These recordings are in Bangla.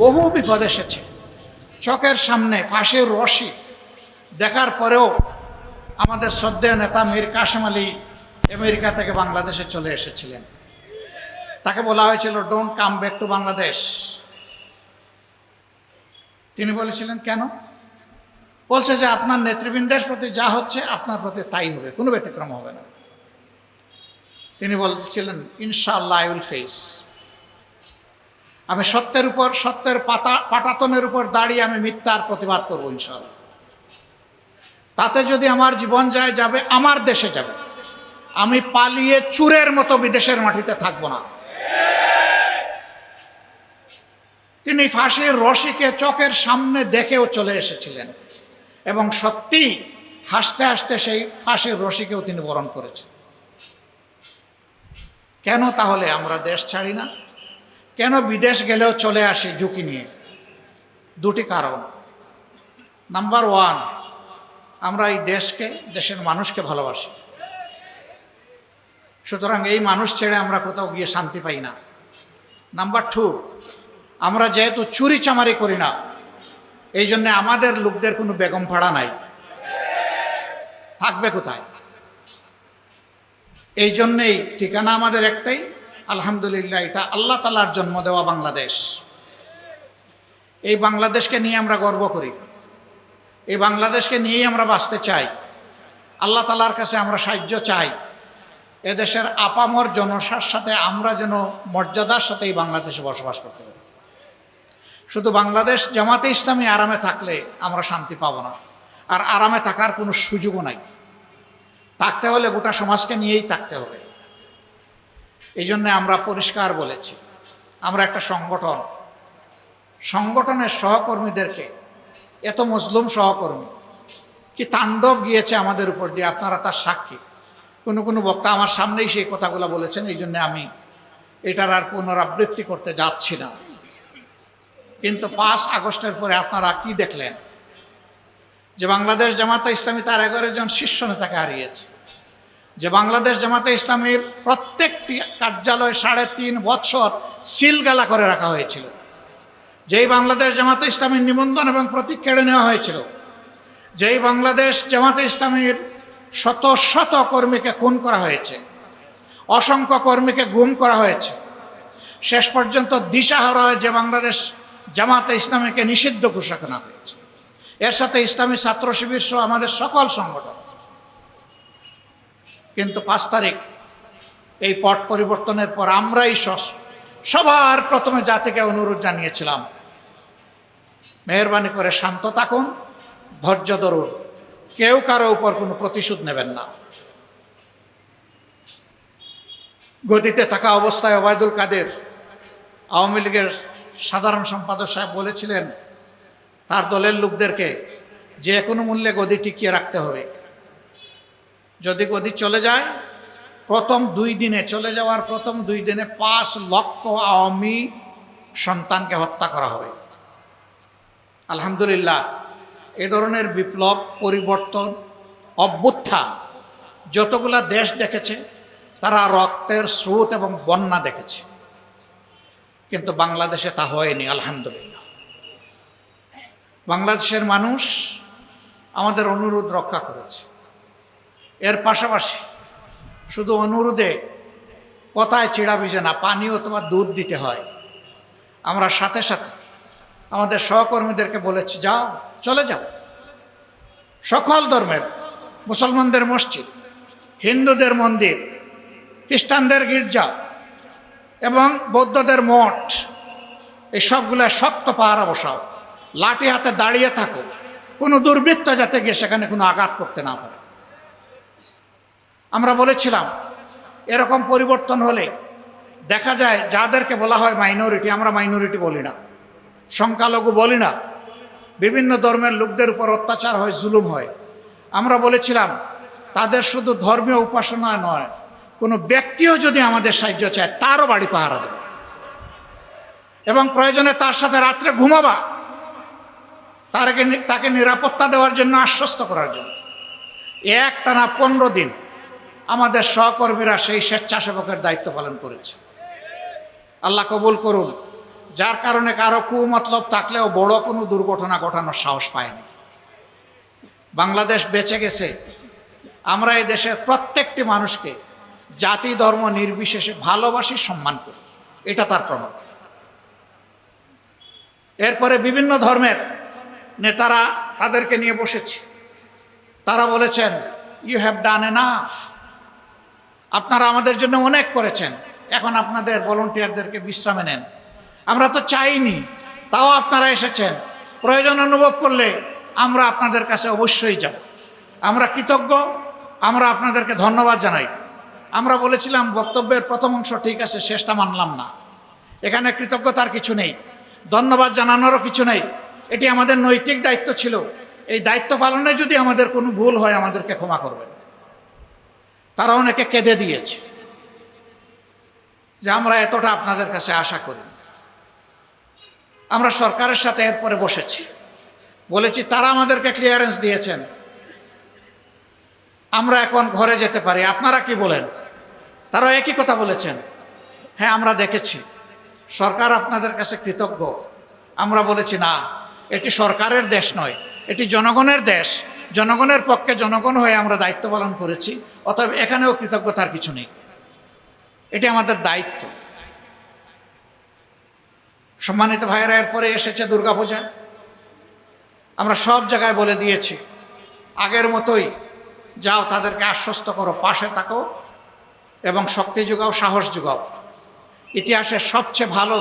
বহু বিপদ এসেছে, চোখের সামনে ফাঁসির রশি দেখার পরেও আমাদের শ্রদ্ধেয় নেতা মীর কাসেম আলী আমেরিকা থেকে বাংলাদেশে চলে এসেছিলেন। তাকে বলা হয়েছিল don't come back to Bangladesh. তিনি বলেছিলেন কেন? বলছে যে আপনার নেতৃবৃন্দের প্রতি যা হচ্ছে আপনার প্রতি তাই হবে, কোনো ব্যতিক্রম হবে না। তিনি বলছিলেন ইনশাআল্লাহ আই উইল ফেস। আমি সত্যের উপর, সত্যের পাটাতনের উপর দাঁড়িয়ে আমি মিথ্যার প্রতিবাদ করবো ইনশাআল্লাহ। তাতে যদি আমার জীবন যাবে আমার দেশে যাবে, আমি পালিয়ে চুরের মতো বিদেশের মাটিতে থাকবো না। তিনি ফাঁসির রশিকে চোখের সামনে দেখেও চলে এসেছিলেন এবং সত্যি হাসতে হাসতে সেই ফাঁসির রশিকেও তিনি বরণ করেছেন। কেন তাহলে আমরা দেশ ছাড়ি না? কেন বিদেশ গেলেও চলে আসি ঝুঁকি নিয়ে? দুটি কারণ। নাম্বার ওয়ান, আমরা এই দেশকে, দেশের মানুষকে ভালোবাসি, সুতরাং এই মানুষ ছেড়ে আমরা কোথাও গিয়ে শান্তি পাই না। নাম্বার টু, আমরা যেহেতু চুরি চামারি করি না, এই জন্য আমাদের লোকদের কোনো বেগম ভাড়া নাই, থাকবে কোথায়? এই জন্যেই ঠিকানা আমাদের একটাই, আলহামদুলিল্লাহ, এটা আল্লাহ তাআলার জন্ম দেওয়া বাংলাদেশ। এই বাংলাদেশকে নিয়ে আমরা গর্ব করি, এই বাংলাদেশকে নিয়েই আমরা বাঁচতে চাই। আল্লাহ তাআলার কাছে আমরা সাহায্য চাই, এদেশের আপামর জনসার সাথে আমরা যেন মর্যাদার সাথে এই বাংলাদেশে বসবাস করতে পারি। শুধু বাংলাদেশ জামাতে ইসলামী আরামে থাকলে আমরা শান্তি পাবো না, আর আরামে থাকার কোনো সুযোগও নাই। থাকতে হলে গোটা সমাজকে নিয়েই থাকতে হবে। এই জন্যে আমরা পরিষ্কার বলেছি, আমরা একটা সংগঠনের সহকর্মীদেরকে, এত মজলুম সহকর্মী, কি তাণ্ডব গিয়েছে আমাদের উপর দিয়ে, আপনারা তার সাক্ষী। কোনো বক্তা আমার সামনেই সেই কথাগুলো বলেছেন, এই জন্য আমি এটার আর পুনরাবৃত্তি করতে যাচ্ছি না। কিন্তু 5 আগস্টের পরে আপনারা কি দেখলেন? যে বাংলাদেশ জামাতে ইসলামী তার 11 জন শীর্ষ নেতাকে হারিয়েছে, যে বাংলাদেশ জামাতে ইসলামীর প্রত্যেকটি কার্যালয় 3.5 বছর সিলগালা করে রাখা হয়েছিল, যেই বাংলাদেশ জামাতে ইসলামীর নিবন্ধন এবং প্রতীক কেড়ে নেওয়া হয়েছিল, যেই বাংলাদেশ জামাতে ইসলামীর শত শত কর্মীকে খুন করা হয়েছে, অসংখ্য কর্মীকে গুম করা হয়েছে, শেষ পর্যন্ত দিশাহারা হয়ে যে বাংলাদেশ জামাতে ইসলামীকে নিষিদ্ধ ঘোষণা হয়েছে, এর সাথে ইসলামী ছাত্র শিবির সহ আমাদের সকল সংগঠন। কিন্তু 5 তারিখ এই পট পরিবর্তনের পর আমরাই সবার প্রথমে জাতিকে অনুরোধ জানিয়েছিলাম, মেহরবানি করে শান্ত থাকুন, ধৈর্য ধরুন, কেউ কারো উপর কোনো প্রতিশোধ নেবেন না। গদিতে থাকা অবস্থায় ওবায়দুল কাদের আওয়ামী লীগের সাধারণ সম্পাদক সাহেব বলেছিলেন তার দলের লোকদেরকে যে কোনো মূল্যে গদি টিকিয়ে রাখতে হবে। যদি গদি চলে যায়, চলে যাওয়ার প্রথম 2 দিনে 5 লক্ষ আওয়ামী সন্তানকে হত্যা করা হবে। আলহামদুলিল্লাহ, এ ধরনের বিপ্লব, পরিবর্তন, অভ্যুত্থান যতগুলা দেশ দেখেছে তারা রক্তের স্রোত এবং বন্যা দেখেছে, কিন্তু বাংলাদেশে তা হয়নি। আলহামদুলিল্লাহ, বাংলাদেশের মানুষ আমাদের অনুরোধ রক্ষা করেছে। এর পাশাপাশি শুধু অনুরোধে কথায় চিড়া ভিজে না, পানি অথবা দুধ দিতে হয়। আমরা সাথে সাথে আমাদের সহকর্মীদেরকে বলেছি, যাও, চলে যাও, সকল ধর্মের, মুসলমানদের মসজিদ, হিন্দুদের মন্দির, খ্রিস্টানদের গির্জা এবং বৌদ্ধদের মঠ, এই সবগুলো শক্ত পাহারা বসাও, লাঠি হাতে দাঁড়িয়ে থাকো, কোনো দুর্বৃত্ত যাতে গিয়ে সেখানে কোনো আঘাত করতে না পারে। আমরা বলেছিলাম এরকম পরিবর্তন হলে দেখা যায় যাদেরকে বলা হয় মাইনরিটি, আমরা মাইনরিটি বলি না, সংখ্যালঘু বলি না, বিভিন্ন ধর্মের লোকদের উপর অত্যাচার হয়, জুলুম হয়। আমরা বলেছিলাম তাদের শুধু ধর্মীয় উপাসনা নয়, কোনো ব্যক্তিও যদি আমাদের সাহায্য চায় তারও বাড়ি পাহারা দেবে এবং প্রয়োজনে তার সাথে রাত্রে ঘুমাবা, তাকে নিরাপত্তা দেওয়ার জন্য, আশ্বস্ত করার জন্য। একটানা 15 দিন আমাদের সহকর্মীরা সেই স্বেচ্ছাসেবকের দায়িত্ব পালন করেছে। আল্লাহ কবুল করুন। যার কারণে কারো কুমতলব থাকলেও বড় কোনো দুর্ঘটনা ঘটানোর সাহস পায়নি। বাংলাদেশ বেঁচে গেছে। আমরা এই দেশের প্রত্যেকটি মানুষকে জাতি ধর্ম নির্বিশেষে ভালোবাসি, সম্মান করি, এটা তার প্রমাণ। এরপরে বিভিন্ন ধর্মের নেতারা তাদেরকে নিয়ে বসেছে, তারা বলেছেন ইউ হ্যাভ ডান এনাফ, আপনারা আমাদের জন্য অনেক করেছেন, এখন আপনাদের ভলান্টিয়ারদেরকে বিশ্রামে নেন। আমরা তো চাইনি, তাও আপনারা এসেছেন, প্রয়োজন অনুভব করলে আমরা আপনাদের কাছে অবশ্যই যাব, আমরা কৃতজ্ঞ, আমরা আপনাদেরকে ধন্যবাদ জানাই। আমরা বলেছিলাম বক্তব্যের প্রথম অংশ ঠিক আছে, শেষটা মানলাম না, এখানে কৃতজ্ঞতার কিছু নেই, ধন্যবাদ জানানোরও কিছু নেই, এটি আমাদের নৈতিক দায়িত্ব ছিল। এই দায়িত্ব পালনে যদি আমাদের কোনো ভুল হয় আমাদেরকে ক্ষমা করবেন। তারা অনেকে কেঁদে দিয়েছে যে আমরা এতটা আপনাদের কাছে আশা করি। আমরা সরকারের সাথে এরপরে বসেছি, বলেছি তারা আমাদেরকে ক্লিয়ারেন্স দিয়েছেন, আমরা এখন ঘরে যেতে পারি, আপনারা কি বলেন? তারা একই কথা বলেছেন, হ্যাঁ আমরা দেখেছি, সরকার আপনাদের কাছে কৃতজ্ঞ। আমরা বলেছি না, এটি সরকারের দেশ নয়, এটি জনগণের দেশ, জনগণের পক্ষে জনগণ হয়ে আমরা দায়িত্ব পালন করেছি, অতএব এখানেও কৃতজ্ঞতার কিছু নেই, এটি আমাদের দায়িত্ব। সম্মানিত ভাইয়েরা, এরপরে এসেছে দুর্গাপূজা। আমরা সব জায়গায় বলে দিয়েছি, আগের মতোই যাও, তাদেরকে আশ্বস্ত করো, পাশে থাকো এবং শক্তি যোগাও, সাহস যোগাও। ইতিহাসের সবচেয়ে ভালো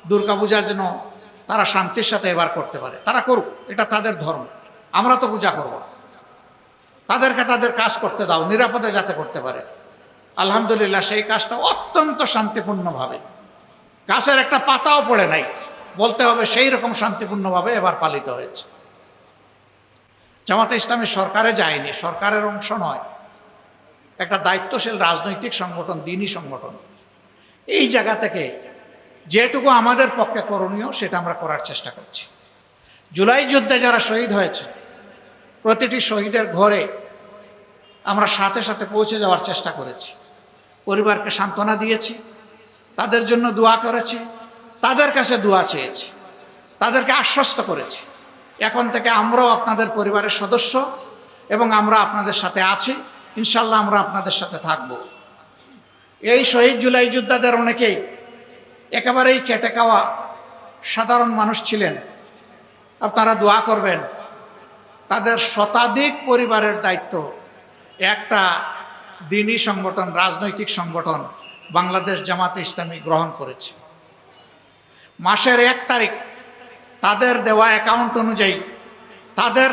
দুর্গাপূজার জন্য তারা শান্তির সাথে এবার করতে পারে, তারা করুক, এটা তাদের ধর্ম, আমরা তো পূজা করব না। তাদেরকে তাদের কাজ করতে দাও, নিরাপদে যাতে করতে পারে। আলহামদুলিল্লাহ, সেই কাজটা অত্যন্ত শান্তিপূর্ণভাবে, গাছের একটা পাতাও পড়ে নাই বলতে হবে, সেই রকম শান্তিপূর্ণভাবে এবার পালিত হয়েছে। জামাতে ইসলামী সরকারে যায়নি, সরকারের অংশ নয়, একটা দায়িত্বশীল রাজনৈতিক সংগঠন, দ্বীনি সংগঠন। এই জায়গা থেকে যেটুকু আমাদের পক্ষে করণীয় সেটা আমরা করার চেষ্টা করছি। জুলাই যুদ্ধে যারা শহীদ হয়েছে, প্রতিটি শহীদের ঘরে আমরা সাথে সাথে পৌঁছে যাওয়ার চেষ্টা করেছি, পরিবারকে সান্ত্বনা দিয়েছি, তাদের জন্য দোয়া করেছি, তাদের কাছে দোয়া চেয়েছি, তাদেরকে আশ্বস্ত করেছি এখন থেকে আমরাও আপনাদের পরিবারের সদস্য এবং আমরা আপনাদের সাথে আছি, ইনশাল্লাহ আমরা আপনাদের সাথে থাকব। এই শহীদ জুলাই যোদ্ধাদের অনেকেই একেবারেই কেটে খাওয়া সাধারণ মানুষ ছিলেন, আপনারা দোয়া করবেন। তাদের শতাধিক পরিবারের দায়িত্ব একটা দ্বীনি সংগঠন, রাজনৈতিক সংগঠন বাংলাদেশ জামাতে ইসলামী গ্রহণ করেছে। মাসের 1 তারিখ তাদের দেওয়া অ্যাকাউন্ট অনুযায়ী তাদের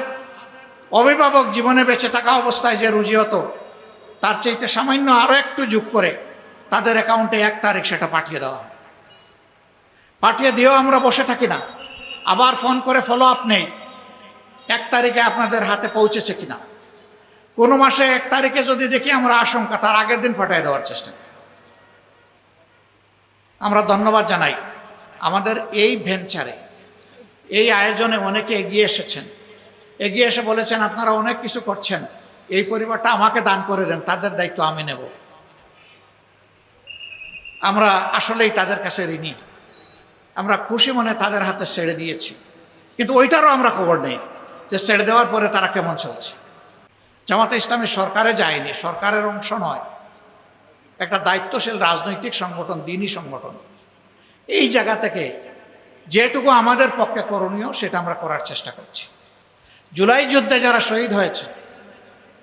অভিভাবক জীবনে বেঁচে থাকা অবস্থায় যে রুজি হতো তার চাইতে সামান্য আরও একটু যোগ করে তাদের অ্যাকাউন্টে 1 তারিখ সেটা পাঠিয়ে দেওয়া হয়। পাঠিয়ে দিয়েও আমরা বসে থাকি না, আবার ফোন করে ফলো আপ নেই 1 তারিখে আপনাদের হাতে পৌঁছেছে কিনা। কোনো মাসে 1 তারিখে যদি দেখি আমরা আশঙ্কা, তার আগের দিন পাঠিয়ে দেওয়ার চেষ্টা করি। আমরা ধন্যবাদ জানাই আমাদের এই ভেঞ্চারে, এই আয়োজনে অনেকে এগিয়ে এসেছেন, এগিয়ে এসে বলেছেন আপনারা অনেক কিছু করছেন, এই পরিবারটা আমাকে দান করে দেন, তাদের দায়িত্ব আমি নেব। আমরা আসলেই তাদের কাছে ঋণী, আমরা খুশি মনে তাদের হাতে ছেড়ে দিয়েছি, কিন্তু ওইটারও আমরা খবর নেই যে ছেড়ে দেওয়ার পরে তারা কেমন চলছে। জামাতে ইসলামী সরকারে যায়নি, সরকারের অংশ নয়, একটা দায়িত্বশীল রাজনৈতিক সংগঠন, দ্বীনি সংগঠন। এই জায়গা থেকে যেটুকু আমাদের পক্ষে করণীয় সেটা আমরা করার চেষ্টা করছি। জুলাই যুদ্ধে যারা শহীদ হয়েছে,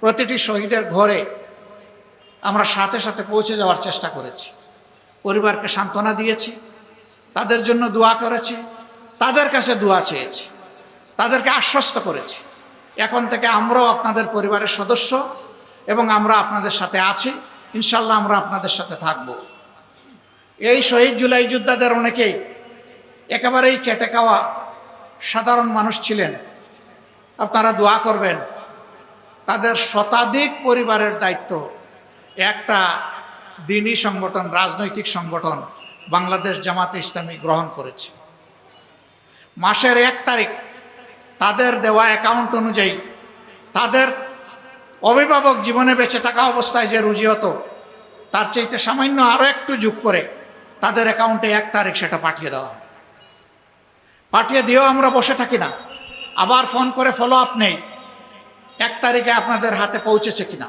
প্রতিটি শহীদের ঘরে আমরা সাথে সাথে পৌঁছে যাওয়ার চেষ্টা করেছি, পরিবারকে সান্ত্বনা দিয়েছি, তাদের জন্য দোয়া করেছি, তাদের কাছে দোয়া চেয়েছি, তাদেরকে আশ্বস্ত করেছি এখন থেকে আমরাও আপনাদের পরিবারের সদস্য এবং আমরা আপনাদের সাথে আছি, ইনশাল্লাহ আমরা আপনাদের সাথে থাকব। এই শহীদ জুলাই যোদ্ধাদের অনেকেই একেবারেই কেটে খাওয়া সাধারণ মানুষ ছিলেন, আপনারা দোয়া করবেন। তাদের শতাধিক পরিবারের দায়িত্ব একটা দ্বীনি সংগঠন, রাজনৈতিক সংগঠন বাংলাদেশ জামাতে ইসলামী গ্রহণ করেছে। মাসের 1 তারিখ তাদের দেওয়া অ্যাকাউন্ট অনুযায়ী তাদের অভিভাবক জীবনে বেঁচে থাকা অবস্থায় যে রুজি হতো তার চাইতে সামান্য আরও একটু যোগ করে তাদের অ্যাকাউন্টে 1 তারিখ সেটা পাঠিয়ে দেওয়া হয়। পাঠিয়ে দিয়েও আমরা বসে থাকি না, আবার ফোন করে ফলো আপ নেই 1 তারিখে আপনাদের হাতে পৌঁছেছে কিনা।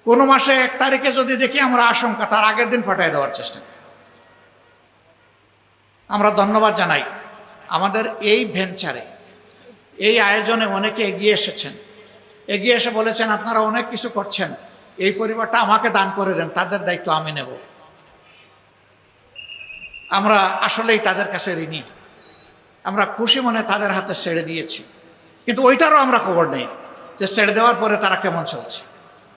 কোনো মাসে 1 তারিখে যদি দেখি আমরা আশঙ্কা, তার আগের দিন পাঠিয়ে দেওয়ার চেষ্টা করি। আমরা ধন্যবাদ জানাই আমাদের এই ভেঞ্চারে, এই আয়োজনে অনেকে এগিয়ে এসেছেন, এগিয়ে এসে বলেছেন আপনারা অনেক কিছু করছেন, এই পরিবারটা আমাকে দান করে দেন, তাদের দায়িত্ব আমি নেব। আমরা আসলেই তাদের কাছে ঋণী। আমরা খুশি মনে তাদের হাতে ছেড়ে দিয়েছি, কিন্তু ওইটারও আমরা খবর নেই যে ছেড়ে দেওয়ার পরে তারা কেমন চলছে।